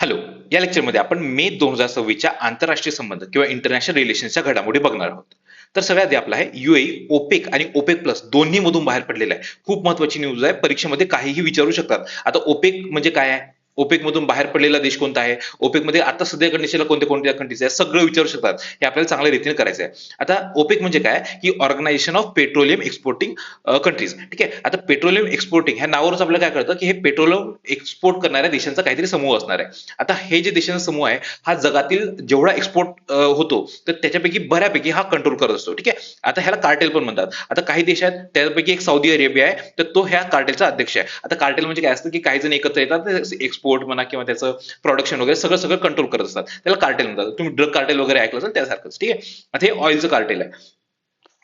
Hello. या लेक्चरमध्ये आपण मे 2026च्या आंतरराष्ट्रीय संबंध किंवा इंटरनॅशनल रिलेशन्सच्या घडामोडी बघणार आहोत. तर सगळ्यात आधी आपला आहे युएई ओपेक आणि ओपेक प्लस दोन्ही मधून बाहेर पडलेला आहे. खूप महत्वाची न्यूज आहे, परीक्षेमध्ये काहीही विचारू शकतात. आता ओपेक म्हणजे काय आहे, ओपेक मधून बाहेर पडलेला देश कोणता आहे, ओपेक मध्ये आता सध्या कंडिशनला कोणत्या कोणत्या कंट्रीज आहे, सगळं विचारू शकतात. हे आपल्याला चांगल्या रीतीने करायचं आहे. आता ओपेक म्हणजे काय की organisation of petroleum exporting countries. ठीक आहे. आता पेट्रोलियम एक्सपोर्टिंग ह्या नावावरच आपल्याला काय कळतं की हे पेट्रोलियम एक्सपोर्ट करणाऱ्या देशांचा काहीतरी समूह असणार आहे. आता हे जे देशांचा समूह आहे हा जगातील जेवढा एक्सपोर्ट होतो तर त्याच्यापैकी बऱ्यापैकी हा कंट्रोल करत असतो. ठीक आहे. आता ह्याला कार्टेल पण म्हणतात. आता काही देश आहेत त्यापैकी एक सौदी अरेबिया आहे, तर तो ह्या कार्टेलचा अध्यक्ष आहे. आता कार्टेल म्हणजे काय असतं की काही जण एकत्र येतात, एक्सपोर्ट म्हणा किंवा त्याचं प्रोडक्शन वगैरे सगळं सगळं कंट्रोल करत असतात, त्याला कार्टेल म्हणतात. तुम्ही ड्रग कार्टेल वगैरे ऐकलं असेल त्यासारखंच. ठीक आहे. आता हे ऑइलचं कार्टेल आहे,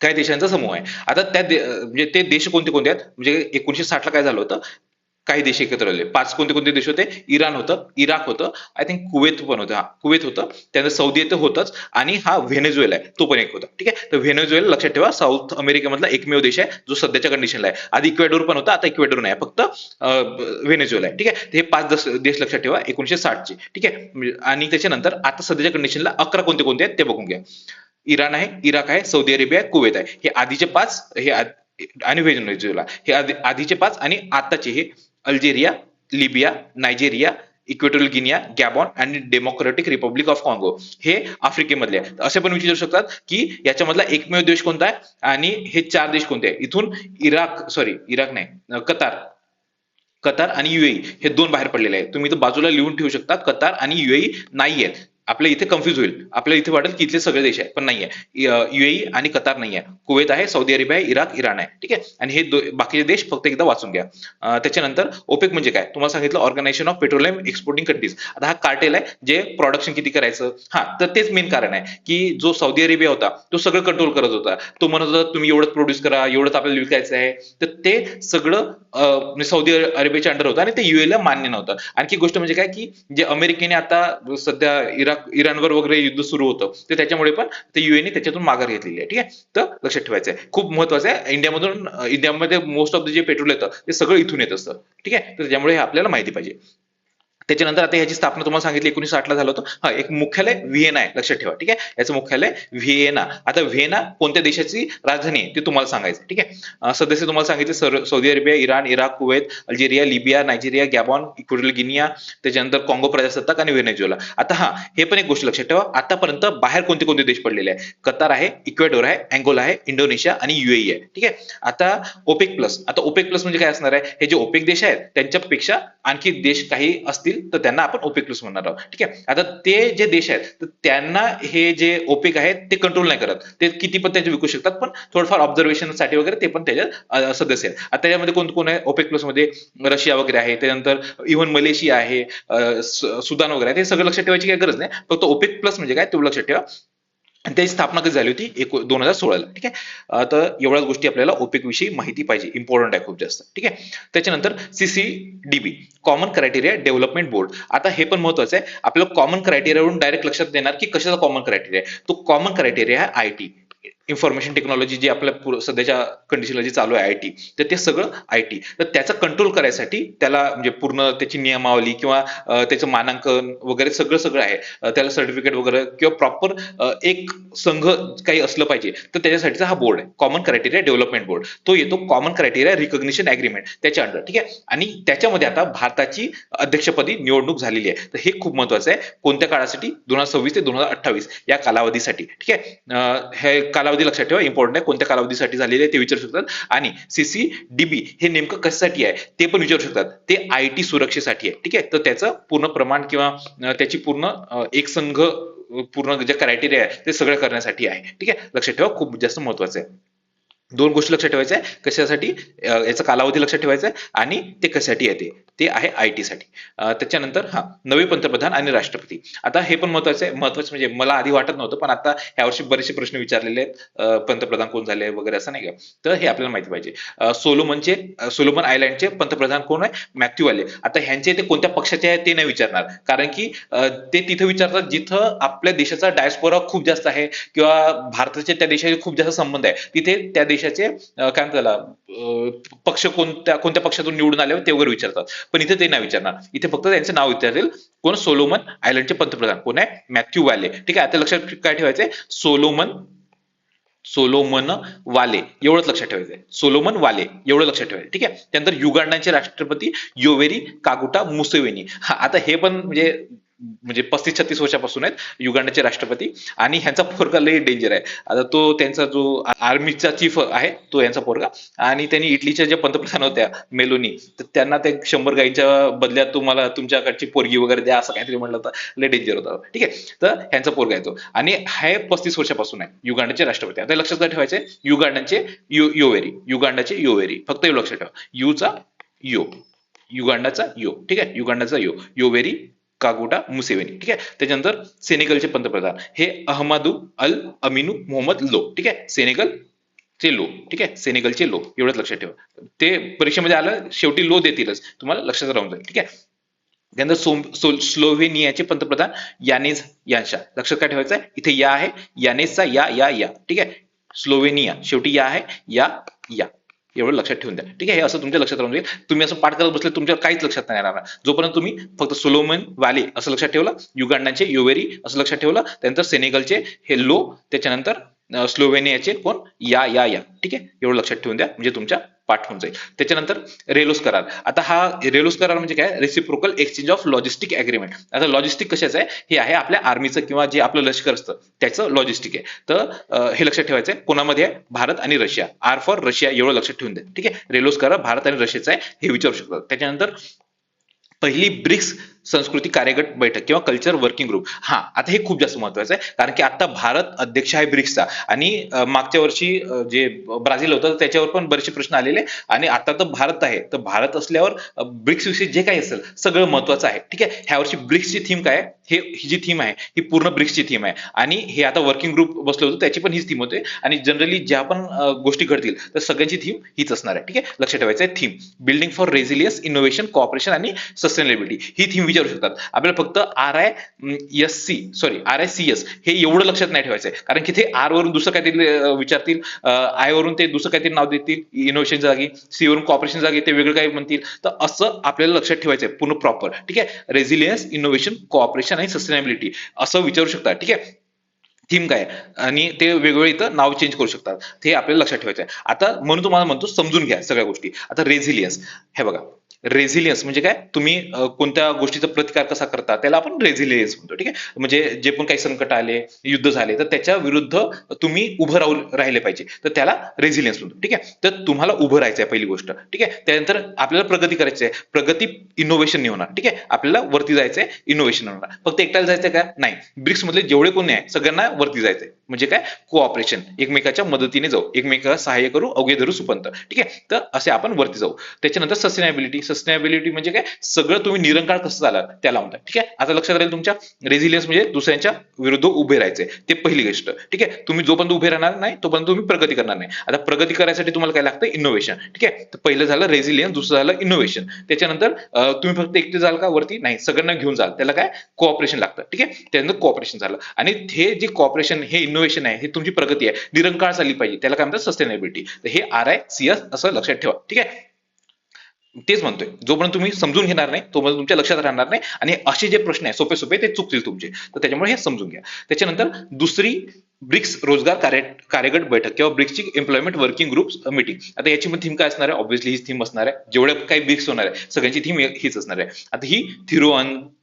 काही देशांचा समूह आहे. आता म्हणजे ते देश कोणते कोणते आहेत, म्हणजे 1960ला काय झालं होतं, काही देश एकत्र आले. पाच कोणते कोणते देश होते, इराण होतं, इराक होतं, आय थिंक कुवेत पण होतं, हा कुवेत होतं, त्यानंतर सौदी तर होतच, आणि हा व्हेनेझुएला आहे तो पण एक होता. ठीक आहे. तर व्हेनेझुएला लक्षात ठेवा, साऊथ अमेरिकेमधला एकमेव देश आहे जो सध्याच्या कंडिशनला आहे. आधी इक्वेडोर पण होता, आता इक्वेडोर नाही, फक्त व्हेनेझुएला आहे. ठीक आहे. हे पाच देश लक्षात ठेवा 1960चे. ठीक आहे. आणि त्याच्यानंतर आता सध्याच्या कंडिशनला 11 कोणते कोणते आहेत ते बघून घ्या. इराण आहे, इराक आहे, सौदी अरेबिया आहे, कुवेत आहे. हे आधीचे पाच, हे आणि व्हेनेझुएला हे आधीचे पाच, आणि आताचे हे Algeria, Libya, Nigeria, Equatorial Guinea, Gabon आणि डेमोक्रेटिक रिपब्लिक ऑफ कॉंगो हे आफ्रिकेमधले आहेत. असे पण विचारू शकतात की याच्यामधला एकमेव देश कोणता आहे आणि हे चार देश कोणते आहेत. इथून इराक नाही, कतार, कतार आणि युएई हे दोन बाहेर पडलेले आहेत. तुम्ही इथं बाजूला लिहून ठेवू शकता, कतार आणि युएई नाही आहेत. आपल्या इथे कन्फ्युज होईल, आपल्याला इथे वाटेल की इथले सगळे देश आहेत, पण नाहीये. युएई आणि कतार नाहीये, कुवेत आहे, सौदी अरेबिया आहे, इराक, इराण आहे. ठीक आहे. आणि हे बाकीचे देश फक्त एकदा वाचून घ्या. त्याच्यानंतर ओपेक म्हणजे काय तुम्हाला सांगितलं, organisation of petroleum exporting countries. आता हा कार्टेल आहे जे प्रोडक्शन किती करायचं, हा तर तेच मेन कारण आहे की जो सौदी अरेबिया होता तो सगळं कंट्रोल करत होता. तो म्हणत होता तुम्ही एवढंच प्रोड्यूस करा, एवढंच आपल्याला विकायचं आहे. तर ते सगळं म्हणजे सौदी अरेबियाच्या अंडर होतं आणि ते युएला मान्य नव्हतं. आणखी गोष्ट म्हणजे काय की जे अमेरिकेने आता सध्या इराणवर वगैरे युद्ध सुरू होतं, तर त्याच्यामुळे पण ते युएने त्याच्यातून माघार घेतलेली आहे. ठीक आहे. तर लक्षात ठेवायचं आहे, खूप महत्वाचं आहे. इंडियामध्ये मोस्ट ऑफ द जे पेट्रोल येतं ते सगळं इथून येत असतं. ठीक आहे. तर त्यामुळे हे आपल्याला माहिती पाहिजे. त्याच्यानंतर आता ह्याची स्थापना तुम्हाला सांगितली 1960ला झालं होतं. हा, एक मुख्यालय व्हिएना आहे, लक्षात ठेवा. ठीक आहे. याचं मुख्यालय व्हिएना. आता व्हिएना कोणत्या देशाची राजधानी आहे ते तुम्हाला सांगायचं. ठीक आहे. सदस्य तुम्हाला सांगितले, Saudi Arabia, Iran, Iraq, Kuwait, Algeria, Libya, Nigeria, Gabon, Equatorial Guinea, त्याच्यानंतर काँगो प्रजासत्ताक आणि व्हेनेझुएला. आता हा, हे पण एक गोष्ट लक्षात ठेवा, आतापर्यंत बाहेर कोणते कोणते देश पडलेले आहे. कतार आहे, इक्वेडोर आहे, अँगोला आहे, इंडोनेशिया आणि युएई आहे. ठीक आहे. आता ओपेक प्लस. आता ओपेक प्लस म्हणजे काय असणार आहे, हे जे ओपेक देश आहेत त्यांच्यापेक्षा आणखी देश काही असतील तर त्यांना आपण ओपेक प्लस म्हणणार आहोत. ठीक आहे. आता ते जे देश आहेत तर त्यांना हे जे ओपेक आहेत ते कंट्रोल नाही करत, ते किती पण त्याचे विकू शकतात, पण थोडंफार ऑब्झर्वेशन साठी वगैरे ते पण त्याच्यात सदस्य आहेत. आता त्याच्यामध्ये कोण कोण आहे ओपेक प्लस मध्ये, रशिया वगैरे आहे, त्यानंतर इव्हन मलेशिया आहे, सुदान वगैरे आहे. ते सगळं लक्षात ठेवायची काही गरज नाही, फक्त ओपेक प्लस म्हणजे काय तेवढं लक्षात ठेवा. आणि त्याची स्थापना कधी झाली होती, 2016ला. ठीक आहे. तर एवढ्याच गोष्टी आपल्याला ओपेक विषयी माहिती पाहिजे, इम्पॉर्टंट आहे खूप जास्त. ठीक आहे. त्याच्यानंतर सीसीडीबी, कॉमन क्रायटेरिया डेव्हलपमेंट बोर्ड. आता हे पण महत्वाचं आहे, आपल्याला कॉमन क्रायटेरियावरून डायरेक्ट लक्षात देणार की कशाचा कॉमन क्रायटेरिया आहे. तो कॉमन क्रायटेरिया आहे आयटी, इन्फॉर्मेशन टेक्नॉलॉजी, जे आपल्या सध्याच्या कंडिशनला जे चालू आहे आयटी, तर ते सगळं आयटी. तर त्याचा कंट्रोल करायसाठी त्याला म्हणजे पूर्ण त्याची नियमावली किंवा त्याचं मानांकन वगैरे सगळं सगळं आहे. त्याला सर्टिफिकेट वगैरे किंवा प्रॉपर एक संघ काही असलं पाहिजे, तर त्याच्यासाठीचा हा बोर्ड आहे, कॉमन क्रायटेरिया डेव्हलपमेंट बोर्ड. तो येतो कॉमन क्रायटेरिया रिकॉग्निशन अग्रीमेंट त्याच्या अंडर. ठीक आहे. आणि त्याच्यामध्ये आता भारताची अध्यक्षपदी निवडणूक झालेली आहे. तर हे खूप महत्वाचं आहे, कोणत्या काळासाठी, 2026 ते 2028 या कालावधीसाठी. ठीक आहे. हे कालावधी लक्षात ठेवा, इम्पॉर्टंट आहे, कोणत्या कालावधीसाठी झालेले आहे ते विचारू शकतात. आणि सीसीडीबी हे नेमकं कशासाठी आहे ते पण विचारू शकतात. ते आयटी सुरक्षेसाठी आहे. ठीक आहे. तर त्याचं पूर्ण प्रमाण किंवा त्याची पूर्ण एक संघ, पूर्ण जे क्रायटेरिया आहे ते सगळं करण्यासाठी आहे. ठीक आहे. लक्षात ठेवा, खूप जास्त महत्वाचं आहे. दोन गोष्टी लक्षात ठेवायच्या आहे, कशासाठी, याचा कालावधी लक्षात ठेवायचा आहे आणि ते कशासाठी येते, ते आहे आयटी साठी. त्याच्यानंतर हा, नवे पंतप्रधान आणि राष्ट्रपती. आता हे पण महत्वाचं आहे. महत्वाचं म्हणजे मला आधी वाटत नव्हतं, पण आता यावर्षी बरेचसे प्रश्न विचारलेले आहेत, पंतप्रधान कोण झाले वगैरे, असं नाही का, तर हे आपल्याला माहिती पाहिजे. सोलोमन आयलँडचे पंतप्रधान कोण आहे, मॅथ्यू आले. आता ह्यांचे ते कोणत्या पक्षाचे आहे ते नाही विचारणार, कारण की ते तिथं विचारतात जिथं आपल्या देशाचा डायस्पोरा खूप जास्त आहे किंवा भारताच्या त्या देशाचे खूप जास्त संबंध आहे, तिथे त्या देशाचे देशाचे काय म्हणतात त्याला पक्ष कोणत्या कोणत्या पक्षातून निवडून आले ते वगैरे विचारतात. पण इथे ते नाही विचारणार, इथे फक्त त्यांचं नाव विचारतील. कोण? सोलोमन आयलंडचे पंतप्रधान कोण आहे? Matthew Valle. ठीक आहे, आता लक्षात काय ठेवायचंय? सोलोमन वाले एवढंच लक्षात ठेवायचंय. सोलोमन वाले एवढं लक्षात ठेवायचं. ठीक आहे. त्यानंतर युगांडाचे राष्ट्रपती योवेरी कागुटा मुसेवेनी. हा, आता हे पण म्हणजे 35-36 वर्षापासून आहेत युगांडाचे राष्ट्रपती, आणि ह्यांचा पोरगा लय डेंजर आहे. आता तो त्यांचा जो आर्मीचा चीफ आहे तो यांचा पोरगा, आणि त्यांनी इटलीच्या ज्या पंतप्रधान होत्या मेलोनी, तर त्यांना ते 100 गाईंच्या बदल्यात तुम्हाला तुमच्याकडची पोरगी वगैरे द्या असं काहीतरी म्हणलं होतं. लय डेंजर होता. ठीक आहे, तर ह्यांचा पोरगा आहे तो, आणि हे 35 वर्षापासून आहे युगांडाचे राष्ट्रपती. आता लक्षात काय ठेवायचे? युगांडाचे युगांडाचे योवेरी, फक्त एवढं लक्षात ठेवा. युचा यो, युगांडाचा यो. ठीक आहे, युगांडाचा योवेरी कागुटा मुसेवेनी. ठीक आहे. त्याच्यानंतर सेनेगलचे पंतप्रधान हे अहमदू अल अमिनू मोहम्मद लो. ठीक आहे, सेनेगलचे लो. ठीक आहे, सेनेगलचे लो एवढंच लक्षात ठेवा. ते परीक्षेमध्ये आलं शेवटी लो देतीलच, तुम्हाला लक्षात राहून जाईल. ठीक आहे. त्यानंतर स्लोव्हेनियाचे पंतप्रधान यानेज यांशा. लक्षात काय ठेवायचं आहे? इथे या आहे, यानेजचा या. ठीक आहे, स्लोव्हेनिया शेवटी या आहे, या एवढं लक्षात ठेवून द्या. ठीक आहे, हे असं तुमच्या लक्षात राहून जाईल. तुम्ही असं पाठ करत बसले तुमच्या काहीच लक्षात नाही राहणार, जोपर्यंत तुम्ही फक्त सोलोमन वाले असं लक्षात ठेवलं, युगांडाचे योवेरी असं लक्षात ठेवलं, त्यानंतर सेनेगलचे हे लो, त्याच्यानंतर स्लोव्हेनियाचे कोण? या. ठीक आहे, एवढं लक्षात ठेवून द्या, म्हणजे तुमच्या पाठ होऊन जाईल. त्याच्यानंतर रेलोस करार. आता हा रेलोस करार म्हणजे काय? Reciprocal exchange of logistic agreement. आता लॉजिस्टिक कशाचं आहे? हे आहे आपल्या आर्मीचं किंवा जे आपलं लष्कर असतं त्याचं लॉजिस्टिक आहे. तर हे लक्षात ठेवायचं आहे. कोणामध्ये आहे? भारत आणि रशिया. आर फॉर रशिया एवढं लक्षात ठेवून द्या. ठीक आहे, रेलोस करार भारत आणि रशियाचा आहे हे विचारू शकतात. त्याच्यानंतर पहिली ब्रिक्स संस्कृती कार्यगट बैठक किंवा कल्चर वर्किंग ग्रुप. हा, आता हे खूप जास्त महत्वाचं आहे, कारण की आता भारत अध्यक्ष आहे ब्रिक्सचा, आणि मागच्या वर्षी जे ब्राझील होतं त्याच्यावर पण बरेचसे प्रश्न आलेले, आणि आता तर भारत आहे. तर भारत असल्यावर ब्रिक्स विषयी जे काही असेल सगळं महत्वाचं आहे. ठीक आहे, ह्या वर्षी ब्रिक्सची थीम काय आहे? ही जी थीम आहे ही पूर्ण ब्रिक्सची थीम आहे, आणि हे आता वर्किंग ग्रुप बसलं होतं त्याची पण हीच थीम होते, आणि जनरली ज्या पण गोष्टी घडतील तर सगळ्यांची थीम हीच असणार आहे. ठीक आहे, लक्षात ठेवायचं आहे. Theme building for resilience, innovation, cooperation आणि सस्टेनेबिलिटी ही थीम विचारू शकतात. आपल्याला फक्त RICS हे एवढं लक्षात नाही ठेवायचंय, कारण की ते आर वरून दुसरं काहीतरी विचारतील, आय वरून ते दुसरं काहीतरी नाव देतील इनोव्हेशन जागी, सी वरून कॉपरेशन जागी ते वेगळं काही म्हणतील. तर असं आपल्याला लक्षात ठेवायचंय पूर्ण प्रॉपर. ठीक आहे, रेझिलियन्स, इनोव्हेशन, कॉपरेशन आणि सस्टेनेबिलिटी असं विचारू शकतात. ठीक आहे, थीम काय, आणि ते वेगवेगळे इथं नाव चेंज करू शकतात, ते आपल्याला लक्षात ठेवायचं आहे. आता म्हणून तुम्हाला म्हणतो समजून घ्या सगळ्या गोष्टी. आता रेझिलियन्स, हे बघा, रेझिलियन्स म्हणजे काय? तुम्ही कोणत्या गोष्टीचा प्रतिकार कसा करता त्याला आपण रेझिलियन्स म्हणतो. ठीक आहे, म्हणजे जे पण काही संकट आले, युद्ध झाले, तर त्याच्या विरुद्ध तुम्ही उभं राहिले पाहिजे, तर त्याला रेझिलियन्स म्हणतो. ठीक आहे, तर तुम्हाला उभं राहायचं आहे पहिली गोष्ट. ठीक आहे, त्यानंतर आपल्याला प्रगती करायची आहे. प्रगती इनोव्हेशन नाही होणार. ठीक आहे, आपल्याला वरती जायचंय, इनोव्हेशन होणार. फक्त एकट्याला जायचंय का? नाही, ब्रिक्स मधले जेवढे कोणी आहे सगळ्यांना वरती जायचंय. म्हणजे काय? कोऑपरेशन, एकमेकाच्या मदतीने जाऊ, एकमेकाला सहाय्य करू, अवघे धरू सुपंत. ठीक आहे, तर असे आपण वरती जाऊ. त्याच्यानंतर सस्टेनेबिलिटी म्हणजे काय? सगळं तुम्ही निरंकाळ कसं झालं त्याला म्हणतात. ठीक आहे, आता लक्षात राहील तुमच्या. रेझिलियन्स म्हणजे दुसऱ्यांच्या विरुद्ध उभे राहायचे, ते पहिली गोष्ट. ठीक आहे, तुम्ही जोपर्यंत उभे राहणार नाही तोपर्यंत तुम्ही प्रगती करणार नाही. आता प्रगती करायसाठी तुम्हाला काय लागतं? इनोव्हेशन. ठीक आहे, तर पहिलं झालं रेझिलियन्स, दुसरं झालं इनोव्हेशन. त्याच्यानंतर तुम्ही फक्त एकटे जाल का वरती? नाही, सगळ्यांना घेऊन जाल, त्याला काय? कोऑपरेशन लागतं. ठीक आहे, त्यानंतर कोऑपरेशन झालं, आणि हे जे कोऑपरेशन, हे इनोव्हेशन आहे, हे तुमची प्रगती आहे, निरंकाळ चालली पाहिजे, त्याला काय म्हणतात? सस्टेनेबिलिटी. तर हे RICS असं लक्षात ठेवा. ठीक आहे, तेच म्हणतोय, जोपर्यंत तुम्ही समजून घेणार नाही तोपर्यंत तुमच्या लक्षात राहणार नाही, आणि असे जे प्रश्न आहे सोपे सोपे ते चुकतील तुमचे. तर त्याच्यामुळे हे समजून घ्या. त्याच्यानंतर दुसरी ब्रिक्स रोजगार कार्यगट बैठक किंवा ब्रिक्सची एम्प्लॉयमेंट वर्किंग ग्रुप मीटिंग. आता याची पण थीम काय असणार आहे? ऑब्व्हियसली हीच थीम असणार आहे. जेवढे काही ब्रिक्स होणार आहे सगळ्यांची थीम हीच असणार आहे. आता ही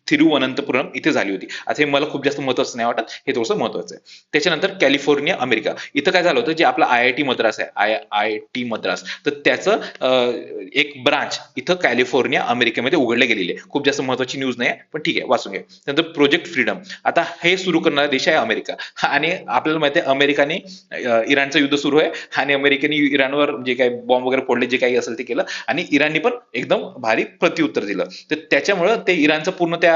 थिरुवनंतपुरम इथे झाली होती. आता हे मला खूप जास्त महत्वाचं नाही वाटत, हे थोडंसं महत्वाचं आहे. त्याच्यानंतर कॅलिफोर्निया अमेरिका इथं काय झालं होतं? जे आपलं IIT मद्रास आहे, IIT मद्रास, तर त्याचं एक ब्रांच इथं कॅलिफोर्निया अमेरिकेमध्ये उघडले गेलेले. खूप जास्त महत्वाची न्यूज नाही आहे, पण ठीक आहे, वाचून घ्या. त्यानंतर प्रोजेक्ट फ्रीडम. आता हे सुरू करणारा देश आहे अमेरिका, आणि आपल्याला माहिती आहे अमेरिकाने इराणचं युद्ध सुरू आहे, आणि अमेरिकेने इराणवर जे काही बॉम्ब वगैरे फोडले, जे काही असेल ते केलं, आणि इराणने पण एकदम भारी प्रत्युत्तर दिलं. तर त्याच्यामुळे ते इराणचं पूर्ण त्या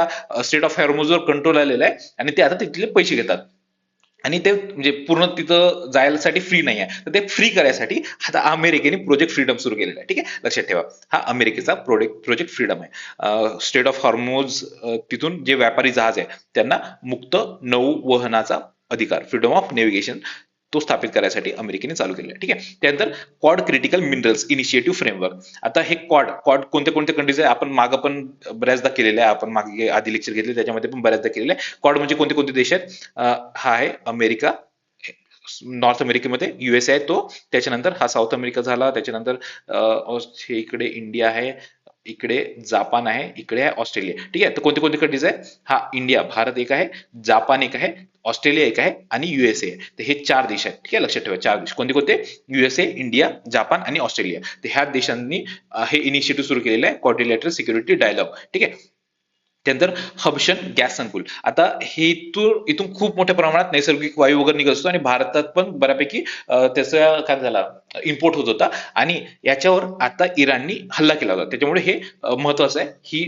स्टेट ऑफ हॉर्मुझवर कंट्रोल आलेला आहे, आणि ते आता तिथले पैसे घेतात, आणि ते म्हणजे पूर्ण तिथं जायसाठी फ्री नाही आहे. तर ते फ्री करायसाठी आता अमेरिकेने प्रोजेक्ट फ्रीडम सुरू केलेला आहे. ठीक आहे, लक्षात ठेवा, हा अमेरिकेचा प्रोजेक्ट फ्रीडम आहे. स्टेट ऑफ हॉर्मुझ तिथून जे व्यापारी जहाज आहे त्यांना मुक्त नौवहनाचा अधिकार, फ्रीडम ऑफ नेव्हिगेशन, तो स्थापित करायसाठी अमेरिकेने चालू केलेला आहे. ठीक आहे. त्यानंतर quad critical minerals initiative framework. आता हे क्वाड क्वाड कोणत्या कोणत्या कंट्रीज आहे आपण मागं पण बऱ्याचदा केलेलं आहे, आपण मागे आधी लेक्चर घेतले त्याच्यामध्ये पण बऱ्याचदा केलेलं आहे. क्वाड म्हणजे कोणते कोणते देश आहेत? हा आहे अमेरिका, नॉर्थ अमेरिकेमध्ये युएसए आहे तो, त्याच्यानंतर हा साऊथ अमेरिका झाला, त्याच्यानंतर हे इकडे इंडिया आहे, इकडे जापान आहे, इकडे आहे ऑस्ट्रेलिया. ठीक आहे. तर कोणते कोणते कंट्रीज आहे? हा इंडिया भारत एक आहे, जापान एक आहे, ऑस्ट्रेलिया एक आहे आणि युएसए आहे. तर हे 4 देश आहेत. ठीक आहे, लक्षात ठेवा 4 देश कोणते कोणते? युएसए, इंडिया, जापान आणि ऑस्ट्रेलिया. तर ह्या देशांनी हे इनिशिएटिव्ह सुरू केलेलं आहे क्वाड्रिलॅटरल सिक्युरिटी डायलॉग. ठीक आहे. त्यानंतर हबशन गॅस संकुल. आता हे इथून खूप मोठ्या प्रमाणात नैसर्गिक वायू वगैरे निघत असतो आणि भारतात पण बऱ्यापैकी त्याचा काय झाला इम्पोर्ट होत होता आणि याच्यावर आता इराणनी हल्ला केला होता. त्याच्यामुळे हे महत्वाचं आहे. ही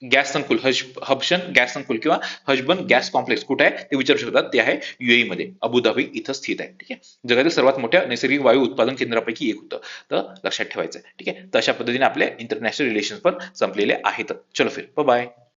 गॅस संकुल हबशन गॅस संकुल किंवा हजबन गॅस कॉम्प्लेक्स कुठे आहे ते विचारू शकतात. ते आहे युएई मध्ये, अबुधाबी इथं स्थित आहे. ठीक आहे. जगातील सर्वात मोठ्या नैसर्गिक वायू उत्पादन केंद्रापैकी एक होतं. तर लक्षात ठेवायचं आहे. ठीक आहे. तर अशा पद्धतीने आपले इंटरनॅशनल रिलेशन पण संपलेले आहेत. चलो फिर बाय.